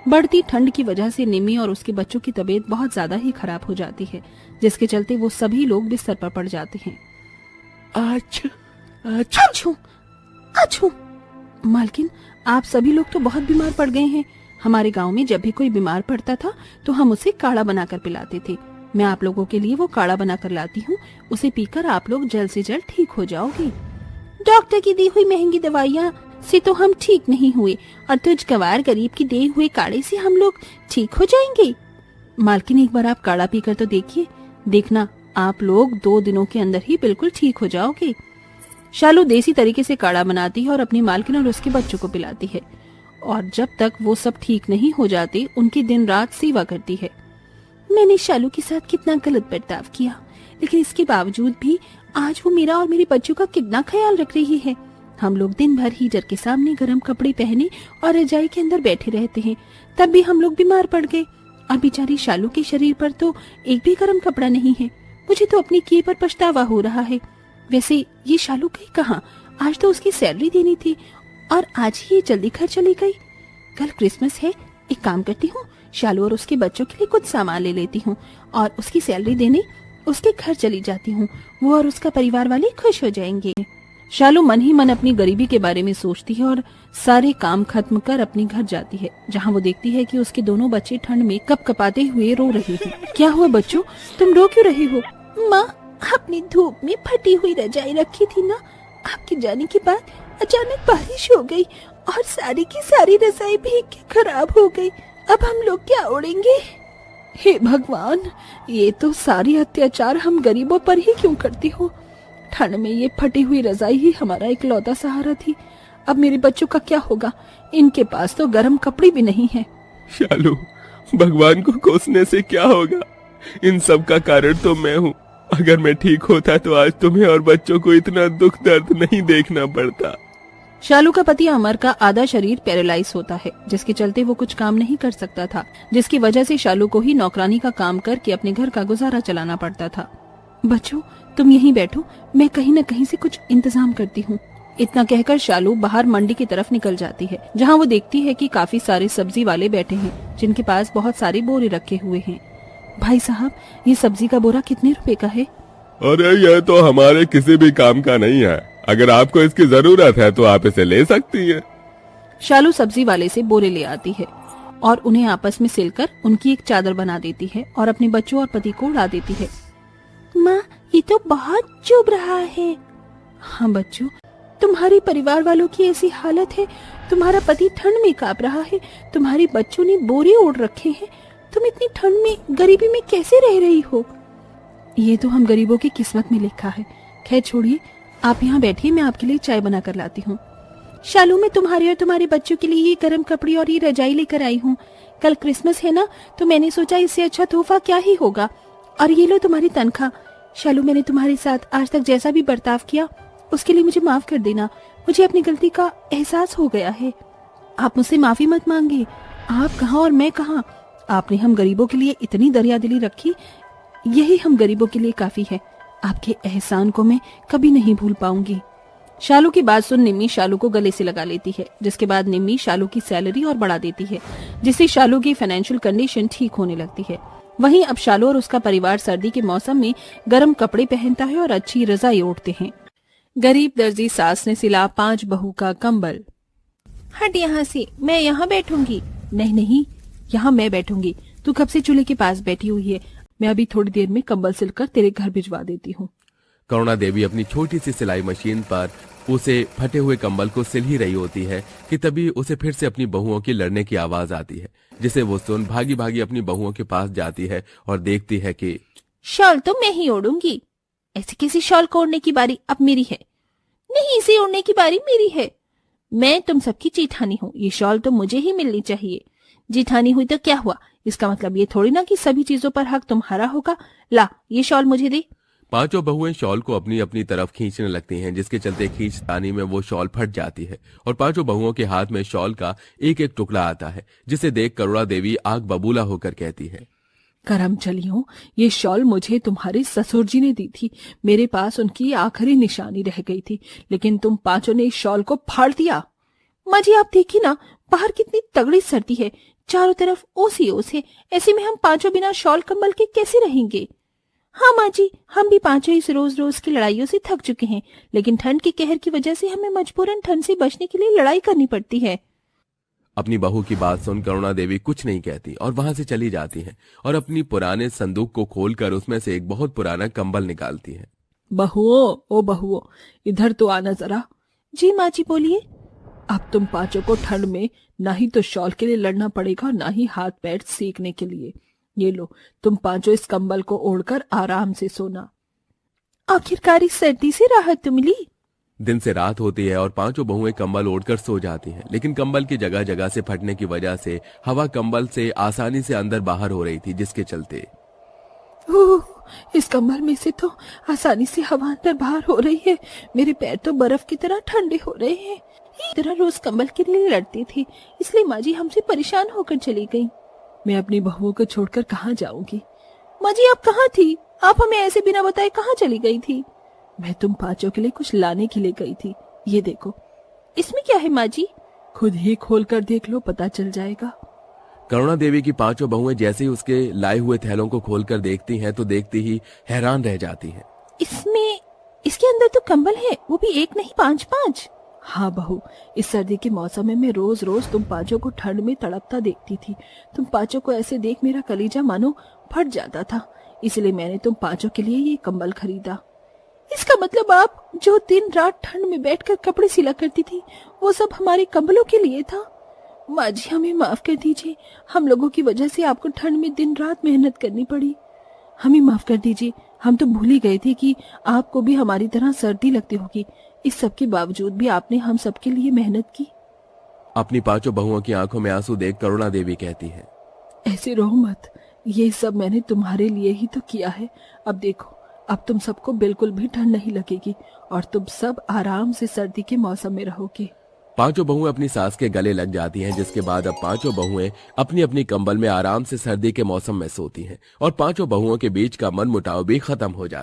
बढ़ती ठंड की वजह से निम्मी और उसके बच्चों की तबीयत बहुत ज्यादा ही खराब हो जाती है, जिसके चलते वो सभी लोग बिस्तर पर पड़ जाते हैं। अच्छा अच्छा अच्छू अच्छू। मालकिन, आप सभी लोग तो बहुत बीमार पड़ गए हैं। हमारे गांव में जब भी कोई बीमार पड़ता था तो हम उसे काढ़ा बनाकर पिलाते थे। मैं आप लोगों के लिए वो काढ़ा बनाकर लाती हूँ, उसे पीकर आप लोग जल्द से जल्द ठीक हो जाओगे। डॉक्टर की दी हुई महंगी दवाइयाँ से तो हम ठीक नहीं हुए, और तुझ गवार गरीब की दिए हुए काढ़े से हम लोग ठीक हो जाएंगे। मालकिन, एक बार आप काढ़ा पीकर तो देखिए, देखना आप लोग 2 दिनों के अंदर ही बिल्कुल ठीक हो जाओगे। शालू देसी तरीके से काढ़ा बनाती है और अपनी मालकिन और उसके बच्चों को पिलाती है, और जब तक वो सब ठीक नहीं हो जाते उनकी दिन रात सेवा करती है। मैंने शालू के साथ कितना गलत बर्ताव किया, लेकिन इसके बावजूद भी आज वो मेरा और मेरे बच्चों का कितना ख्याल रख रही है। हम लोग दिन भर हीटर के सामने गर्म कपड़े पहने और रजाई के अंदर बैठे रहते हैं, तब भी हम लोग बीमार पड़ गए, और बेचारी शालू के शरीर पर तो एक भी गर्म कपड़ा नहीं है। मुझे तो अपने किए पर पछतावा हो रहा है। वैसे ये शालू गई कहाँ? आज तो उसकी सैलरी देनी थी और आज ही ये जल्दी घर चली गई। कल क्रिसमस है, एक काम करती हूँ, शालू और उसके बच्चों के लिए कुछ सामान ले लेती हूँ और उसकी सैलरी देने उसके घर चली जाती हूँ। वो और उसका परिवार वाले खुश हो जाएंगे। शालू मन ही मन अपनी गरीबी के बारे में सोचती है और सारे काम खत्म कर अपने घर जाती है, जहाँ वो देखती है कि उसके दोनों बच्चे ठंड में कपकपाते हुए रो रहे हैं। क्या हुआ बच्चों, तुम रो क्यों रहे हो? माँ, अपनी धूप में फटी हुई रजाई रखी थी ना, आपके जाने के बाद अचानक बारिश हो गई और सारी की सारी रजाई भीग के खराब हो गई। अब हम लोग क्या ओढ़ेंगे? हे भगवान, ये तो सारी अत्याचार हम गरीबों पर ही क्यों करती हो? ठंड में ये फटी हुई रजाई ही हमारा इकलौता सहारा थी। अब मेरे बच्चों का क्या होगा? इनके पास तो गर्म कपड़े भी नहीं है। शालू, भगवान को कोसने से क्या होगा? इन सब का कारण तो मैं हूँ। अगर मैं ठीक होता तो आज तुम्हें और बच्चों को इतना दुख दर्द नहीं देखना पड़ता। शालू का पति अमर का आधा शरीर पैरालाइज होता है, जिसके चलते वो कुछ काम नहीं कर सकता था, जिसकी वजह से शालू को ही नौकरानी का काम करके अपने घर का गुजारा चलाना पड़ता था। बच्चों, तुम यहीं बैठो, मैं कहीं न कहीं से कुछ इंतजाम करती हूँ। इतना कहकर शालू बाहर मंडी की तरफ निकल जाती है, जहाँ वो देखती है कि काफी सारे सब्जी वाले बैठे हैं, जिनके पास बहुत सारे बोरे रखे हुए हैं। भाई साहब, ये सब्जी का बोरा कितने रुपए का है? अरे ये तो हमारे किसी भी काम का नहीं है। अगर आपको इसकी जरूरत है तो आप इसे ले सकती हैं। शालू सब्जी वाले से बोरे ले आती है और उन्हें आपस में सिलकर उनकी एक चादर बना देती है और अपने बच्चों और पति को उड़ा देती है। माँ, ये तो बहुत चुभ रहा है। हाँ बच्चों, तुम्हारे परिवार वालों की ऐसी हालत है, तुम्हारा पति ठंड में कांप रहा है, तुम्हारे बच्चों ने बोरे ओढ़ रखे हैं, तुम इतनी ठंड में गरीबी में कैसे रह रही हो? ये तो हम गरीबों की किस्मत में लिखा है। खैर छोड़िए, आप यहाँ बैठिए, मैं आपके लिए चाय बना कर लाती हूँ। शालू, मैं तुम्हारे और तुम्हारे बच्चों के लिए ये गर्म कपड़े और ये रजाई लेकर आई हूँ। कल क्रिसमस है ना, तो मैंने सोचा इससे अच्छा तोहफा क्या ही होगा। और ये लो तुम्हारी तनख्वाह। शालू, मैंने तुम्हारे साथ आज तक जैसा भी बर्ताव किया उसके लिए मुझे माफ कर देना। मुझे अपनी गलती का एहसास हो गया है। आप मुझसे माफी मत मांगे। आप कहाँ और मैं कहाँ, आपने हम गरीबों के लिए इतनी दरियादिली रखी, यही हम गरीबों के लिए काफी है। आपके एहसान को मैं कभी नहीं भूल पाऊंगी। शालू की बात सुन निम्मी शालू को गले से लगा लेती है, जिसके बाद निम्मी शालू की सैलरी और बढ़ा देती है, जिससे शालू की फाइनेंशियल कंडीशन ठीक होने लगती है। वहीं अब शालू और उसका परिवार सर्दी के मौसम में गर्म कपड़े पहनता है और अच्छी रजाई ओढ़ते हैं। गरीब दर्जी सास ने सिला 5 बहू का कंबल। हट यहाँ से, मैं यहाँ बैठूंगी। नहीं नहीं, यहाँ मैं बैठूंगी। तू कब से चूल्हे के पास बैठी हुई है? मैं अभी थोड़ी देर में कंबल सिलकर तेरे घर भिजवा देती हूँ। करुणा देवी अपनी छोटी सी सिलाई मशीन पर उसे फटे हुए कंबल को सिल ही रही होती है कि तभी उसे फिर से अपनी बहुओं की लड़ने की आवाज आती है, जिसे वो सुन भागी भागी अपनी बहुओं के पास जाती है और देखती है कि शॉल तो मैं ही ओढ़ूंगी। ऐसे किसी शॉल को ओढ़ने की बारी अब मेरी है। नहीं, इसे ओढ़ने की बारी मेरी है। मैं तुम सबकी जेठानी हूँ, ये शॉल तो मुझे ही मिलनी चाहिए। जेठानी हुई तो क्या हुआ, इसका मतलब ये थोड़ी ना कि सभी चीजों पर हक तुम्हारा होगा। ला, ये शॉल मुझे दे। 5 बहुएं शॉल को अपनी अपनी तरफ खींचने लगती हैं, जिसके चलते खींचतानी में वो शॉल फट जाती है और 5 बहुओं के हाथ में शॉल का एक एक टुकड़ा आता है, जिसे देख करुणा देवी आग बबूला होकर कहती है, करम चलियो, ये शॉल मुझे तुम्हारे ससुर जी ने दी थी। मेरे पास उनकी आखिरी निशानी रह गई थी, लेकिन तुम 5 ने इस शॉल को फाड़ दिया। माँ जी, आप देखिए ना, बाहर कितनी तगड़ी सर्दी है, चारों तरफ ओस ही ओस है। ऐसे में हम पांचों बिना शॉल कंबल के कैसे रहेंगे? हाँ माँ जी, हम भी पांचों इस रोज रोज की लड़ाइयों से थक चुके हैं, लेकिन ठंड के कहर की वजह से हमें मजबूरन ठंड से बचने के लिए लड़ाई करनी पड़ती है। अपनी बहू की बात सुन करुणा देवी कुछ नहीं कहती और वहां से चली जाती हैं और अपनी पुराने संदूक को खोलकर उसमें से एक बहुत पुराना कंबल निकालती है। बहुओं, ओ बहुओं, इधर तो आना जरा। जी माँ जी, बोलिए। अब तुम पांचों को ठंड में ना ही तो शॉल के लिए लड़ना पड़ेगा, ना ही हाथ पैर सेकने के लिए। ये लो, तुम पांचों इस कंबल को ओढ़कर आराम से सोना। आखिरकार इस सर्दी से राहत तो मिली। दिन से रात होती है और पांचों बहुएं कंबल ओढ़कर सो जाती हैं, लेकिन कंबल की जगह जगह से फटने की वजह से हवा कंबल से आसानी से अंदर बाहर हो रही थी, जिसके चलते इस कंबल में से तो आसानी से हवा अंदर बाहर हो रही है। मेरे पैर तो बर्फ की तरह ठंडे हो रहे हैं। इस तरह रोज कंबल के लिए लड़ते थे, इसलिए माँ जी हमसे परेशान होकर चली गई। मैं अपनी बहुओं को छोड़कर कहाँ जाऊंगी? माँ जी, आप कहाँ थी? आप हमें ऐसे बिना बताए कहाँ चली गई थी? मैं तुम पांचों के लिए कुछ लाने के लिए गई थी। ये देखो। इसमें क्या है माँ जी? खुद ही खोल कर देख लो, पता चल जाएगा। करुणा देवी की पांचों बहुएं जैसे ही उसके लाए हुए थैलों को खोलकर देखती हैं तो देखती ही हैरान रह जाती हैं। इसके अंदर तो कंबल है, वो भी एक नहीं, 5-5। हाँ बहू, इस सर्दी के मौसम में मैं रोज रोज तुम पांचों को ठंड में तड़पता देखती थी। तुम पांचों को ऐसे देख मेरा कलीजा मानो फट जाता था, इसलिए मैंने तुम पांचों के लिए ये कंबल खरीदा। इसका मतलब आप जो दिन रात ठंड में बैठकर कपड़े सिला करती थी, वो सब हमारे कंबलों के लिए था? माँ जी, हमें माफ कर दीजिए, हम लोगों की वजह से आपको ठंड में दिन रात मेहनत करनी पड़ी। हमें माफ कर दीजिए, हम तो भूल ही गए थे कि आपको भी हमारी तरह सर्दी लगती होगी। इस सब के बावजूद भी आपने हम सबके लिए मेहनत की। अपनी पांचों बहुओं की आंखों में आंसू देख करुणा देवी कहती है, ऐसे रो मत, ये सब मैंने तुम्हारे लिए ही तो किया है। अब देखो, अब तुम सबको बिल्कुल भी ठंड नहीं लगेगी और तुम सब आराम से सर्दी के मौसम में रहोगे। पांचों बहुएं अपनी सास के गले लग जाती हैं, जिसके बाद अब पांचों बहुएं अपनी अपनी कंबल में आराम से सर्दी के मौसम में सोती हैं और पांचों बहुओं के बीच का मनमुटाव भी खत्म हो जाता है।